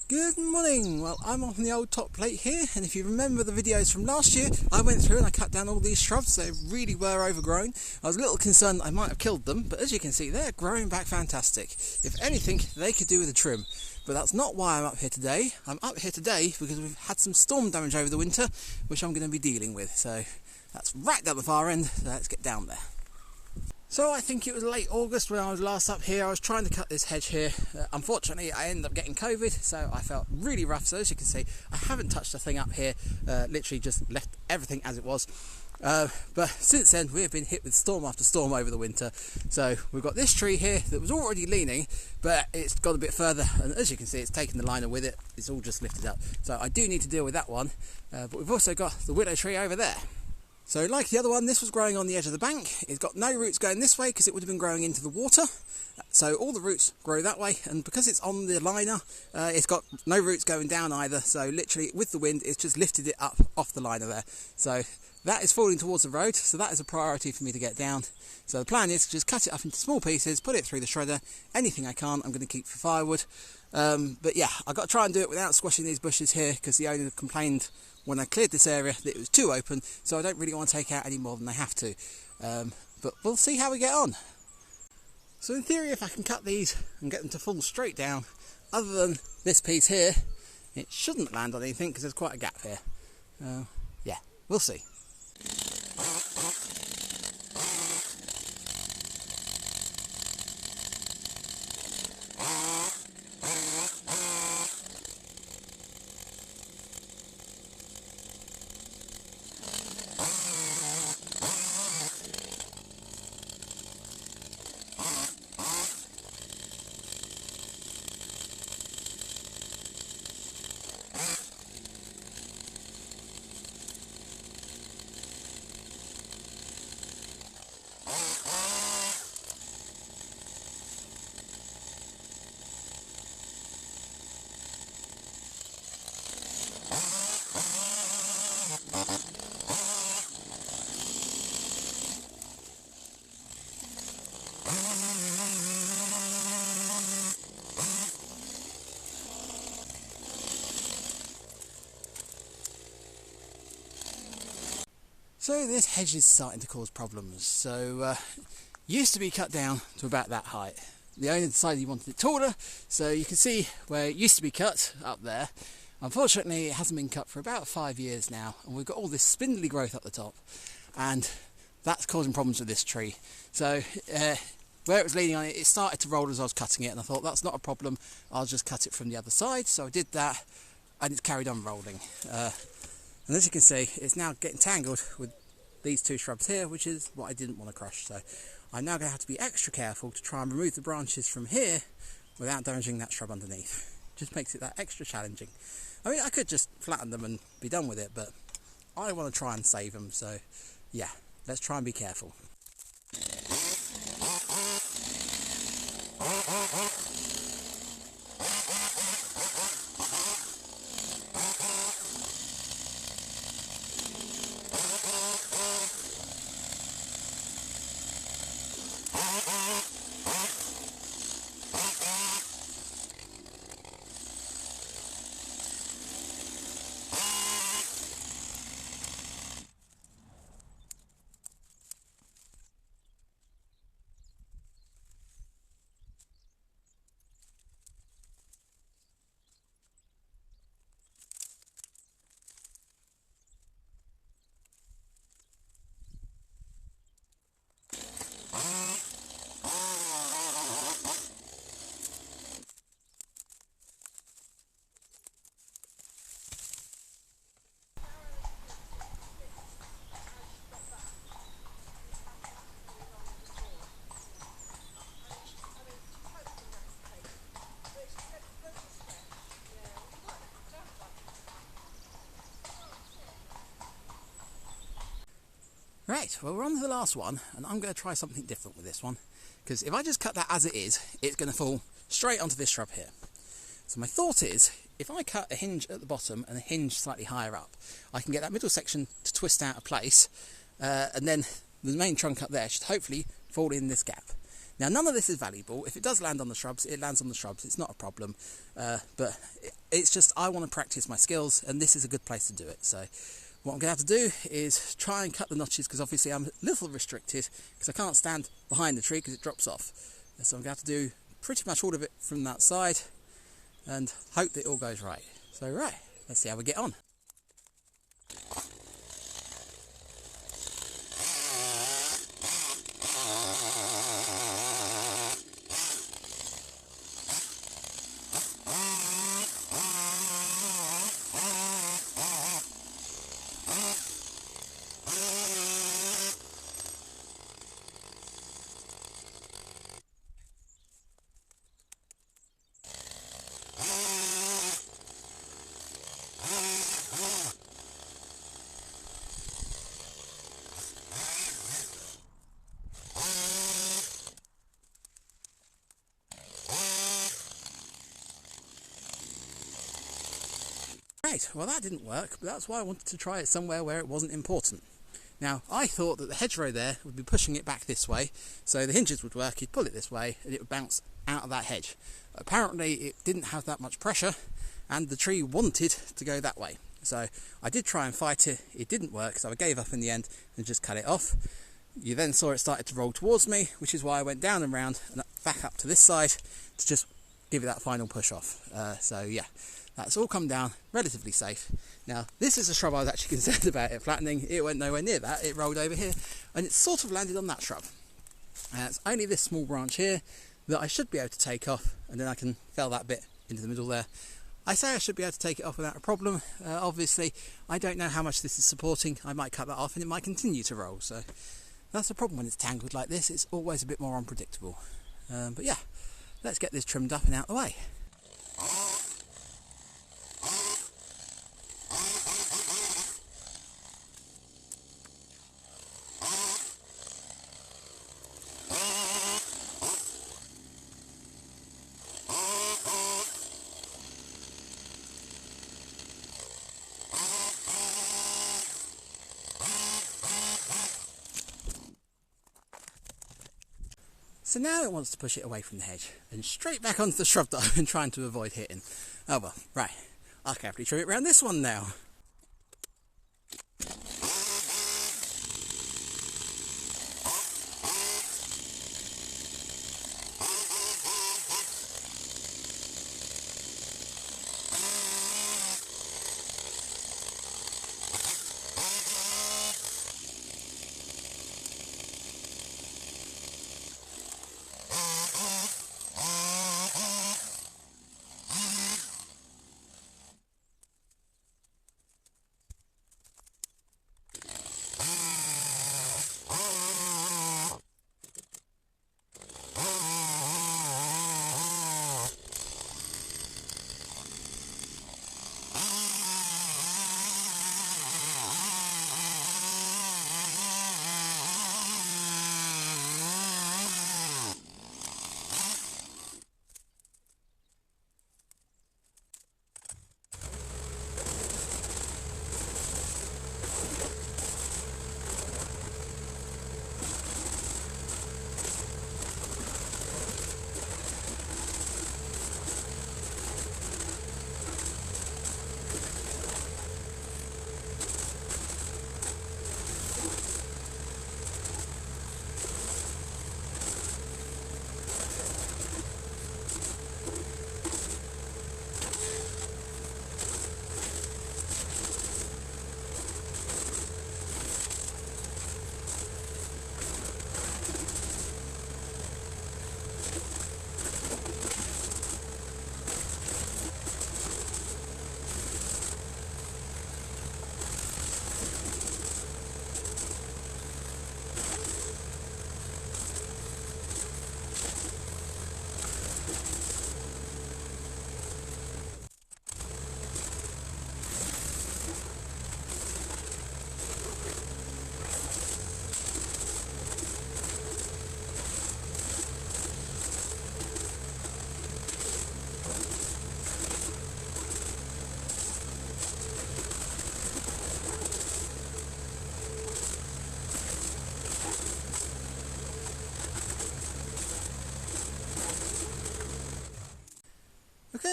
Good morning. Well, I'm on the old top plate here, and if you remember the videos from last year, I went through and I cut down all these shrubs. They really were overgrown. I was a little concerned that I might have killed them, but as you can see, they're growing back fantastic. If anything, they could do with a trim. But that's not why I'm up here today. I'm up here today because we've had some storm damage over the winter, which I'm going to be dealing with. So that's right down the far end, so let's get down there. So I think it was late August when I was last up here. I was trying to cut this hedge here. Unfortunately, I ended up getting COVID, so I felt really rough. So as you can see, I haven't touched the thing up here, literally just left everything as it was. But since then, we have been hit with storm after storm over the winter. So we've got this tree here that was already leaning, but it's gone a bit further. And as you can see, it's taken the liner with it. It's all just lifted up. So I do need to deal with that one. But we've also got the willow tree over there. So like the other one, this was growing on the edge of the bank. It's got no roots going this way because it would have been growing into the water. So all the roots grow that way, and because it's on the liner, it's got no roots going down either. So literally with the wind, it's just lifted it up off the liner there. So that is falling towards the road, so that is a priority for me to get down. So the plan is to just cut it up into small pieces, put it through the shredder. Anything I can't, I'm going to keep for firewood. But yeah, I've got to try and do it without squashing these bushes here, because the owner complained when I cleared this area that it was too open, so I don't really want to take out any more than I have to. But we'll see how we get on. So in theory, if I can cut these and get them to fall straight down, other than this piece here, it shouldn't land on anything because there's quite a gap here. Yeah, we'll see. So this hedge is starting to cause problems. So used to be cut down to about that height. The owner decided he wanted it taller, so you can see where it used to be cut up there. Unfortunately, it hasn't been cut for about 5 years now, and we've got all this spindly growth up the top, and that's causing problems with this tree. So where it was leaning on it, it started to roll as I was cutting it, and I thought that's not a problem, I'll just cut it from the other side. So I did that, and it's carried on rolling. And as you can see, it's now getting tangled with these two shrubs here, which is what I didn't want to crush. So I'm now going to have to be extra careful to try and remove the branches from here without damaging that shrub underneath. Just makes it that extra challenging. I mean, I could just flatten them and be done with it, but I want to try and save them. So yeah, let's try and be careful. Right, well, we're on to the last one, and I'm going to try something different with this one, because if I just cut that as it is, it's going to fall straight onto this shrub here. So my thought is, if I cut a hinge at the bottom and a hinge slightly higher up, I can get that middle section to twist out of place, and then the main trunk up there should hopefully fall in this gap. Now, none of this is valuable. If it does land on the shrubs, it lands on the shrubs. It's not a problem. But It's just I want to practice my skills, and this is a good place to do it. So what I'm going to have to do is try and cut the notches, because obviously I'm a little restricted because I can't stand behind the tree because it drops off. So I'm going to have to do pretty much all of it from that side and hope that it all goes right. So right, let's see how we get on. Right, well that didn't work, but that's why I wanted to try it somewhere where it wasn't important. Now, I thought that the hedgerow there would be pushing it back this way, so the hinges would work, you'd pull it this way, and it would bounce out of that hedge. Apparently it didn't have that much pressure, and the tree wanted to go that way. So I did try and fight it, it didn't work, so I gave up in the end and just cut it off. You then saw it started to roll towards me, which is why I went down and round and back up to this side to just give it that final push off. So yeah. That's all come down relatively safe. Now, this is a shrub I was actually concerned about it flattening. It went nowhere near that. It rolled over here and it sort of landed on that shrub. It's only this small branch here that I should be able to take off, and then I can fell that bit into the middle there. I say I should be able to take it off without a problem. Obviously, I don't know how much this is supporting. I might cut that off and it might continue to roll. So that's the problem when it's tangled like this. It's always a bit more unpredictable. But yeah, let's get this trimmed up and out of the way. So now it wants to push it away from the hedge and straight back onto the shrub that I've been trying to avoid hitting. Oh well, right, I'll carefully trim it around this one now.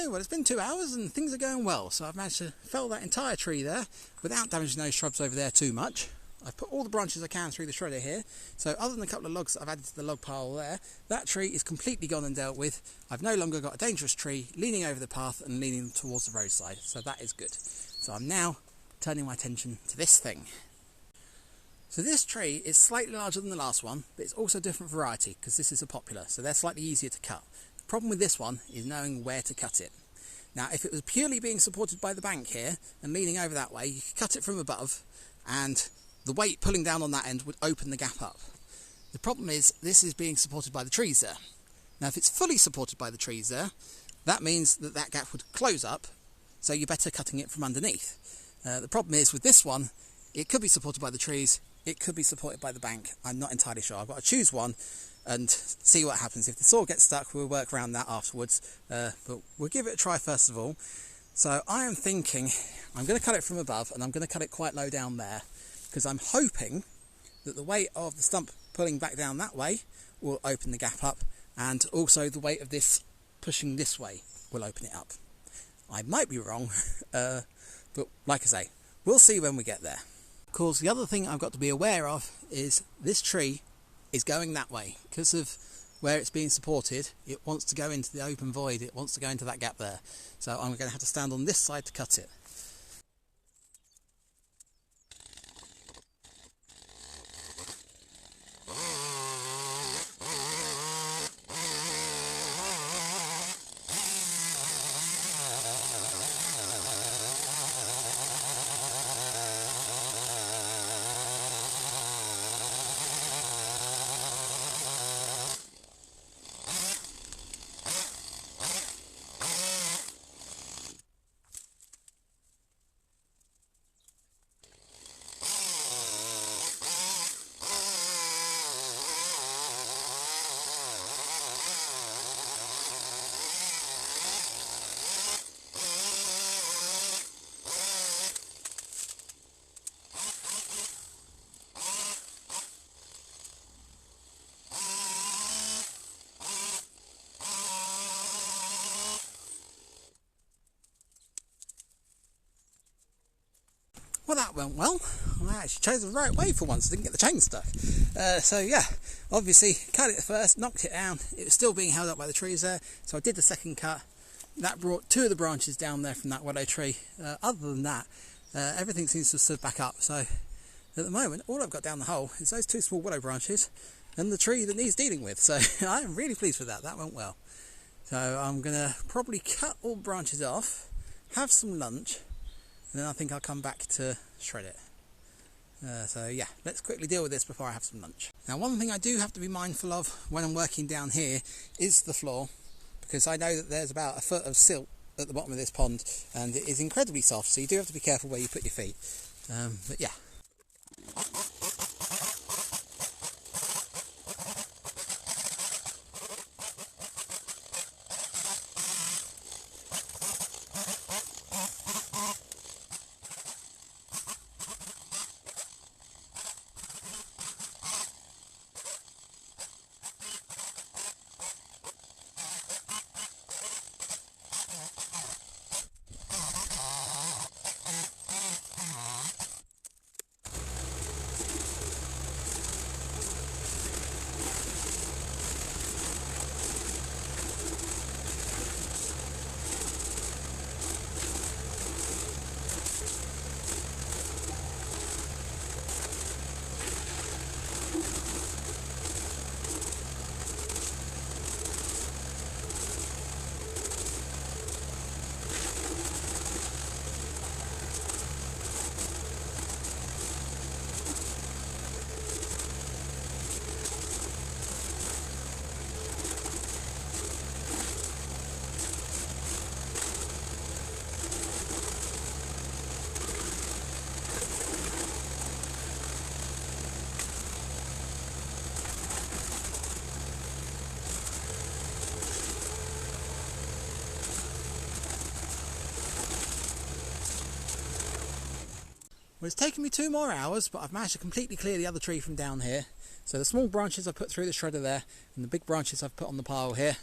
Yeah, well, it's been 2 hours and things are going well. So I've managed to fell that entire tree there without damaging those shrubs over there too much. I've put all the branches I can through the shredder here. So other than a couple of logs that I've added to the log pile there, that tree is completely gone and dealt with. I've no longer got a dangerous tree leaning over the path and leaning towards the roadside. So that is good. So I'm now turning my attention to this thing. So this tree is slightly larger than the last one, but it's also a different variety because this is a popular, so they're slightly easier to cut. The problem with this one is knowing where to cut it. Now, if it was purely being supported by the bank here and leaning over that way, you could cut it from above and the weight pulling down on that end would open the gap up. The problem is this is being supported by the trees there. Now, if it's fully supported by the trees there, that means that that gap would close up, so you're better cutting it from underneath. The problem is with this one, it could be supported by the trees, it could be supported by the bank. I'm not entirely sure. I've got to choose one and see what happens. If the saw gets stuck, we'll work around that afterwards. But we'll give it a try first of all. So I am thinking I'm going to cut it from above and I'm going to cut it quite low down there because I'm hoping that the weight of the stump pulling back down that way will open the gap up, and also the weight of this pushing this way will open it up. I might be wrong, but like I say, we'll see when we get there. Of course, the other thing I've got to be aware of is this tree is going that way. Because of where it's being supported, it wants to go into the open void, it wants to go into that gap there. So I'm going to have to stand on this side to cut it. Well, that went well. I actually chose the right way for once, didn't get the chain stuck. So yeah, obviously cut it first, knocked it down. It was still being held up by the trees there, so I did the second cut. That brought 2 of the branches down there from that willow tree. Other than that, everything seems to have stood back up. So at the moment, all I've got down the hole is those 2 small willow branches and the tree that needs dealing with. So I'm really pleased with that. That went well. So I'm going to probably cut all the branches off, have some lunch, and then I think I'll come back to shred it. So yeah, let's quickly deal with this before I have some lunch. Now, one thing I do have to be mindful of when I'm working down here is the floor, because I know that there's about a foot of silt at the bottom of this pond and it is incredibly soft, so you do have to be careful where you put your feet. But yeah. Well, it's taken me 2 more hours, but I've managed to completely clear the other tree from down here. So the small branches I put through the shredder there, and the big branches I've put on the pile here.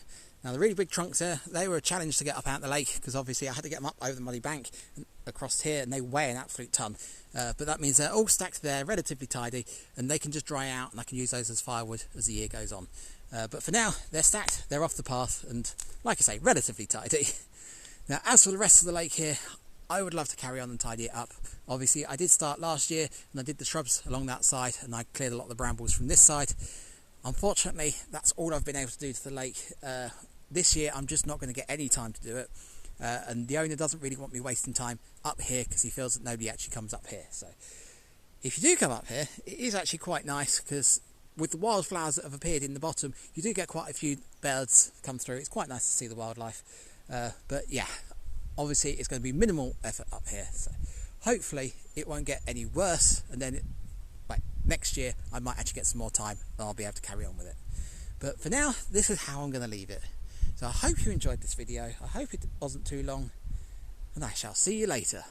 Now the really big trunks there, they were a challenge to get up out the lake, because obviously I had to get them up over the muddy bank and across here, and they weigh an absolute ton. But that means they're all stacked there, relatively tidy, and they can just dry out, and I can use those as firewood as the year goes on. But for now, they're stacked, they're off the path, and like I say, relatively tidy. Now as for the rest of the lake here, I would love to carry on and tidy it up. Obviously I did start last year, and I did the shrubs along that side, and I cleared a lot of the brambles from this side. Unfortunately, that's all I've been able to do to the lake. This year I'm just not going to get any time to do it, and the owner doesn't really want me wasting time up here because he feels that nobody actually comes up here. So if you do come up here, it is actually quite nice, because with the wildflowers that have appeared in the bottom, you do get quite a few birds come through. It's quite nice to see the wildlife, but yeah, obviously it's going to be minimal effort up here, so hopefully it won't get any worse, and then next year I might actually get some more time and I'll be able to carry on with it. But for now, this is how I'm going to leave it. So I hope you enjoyed this video. I hope it wasn't too long, and I shall see you later.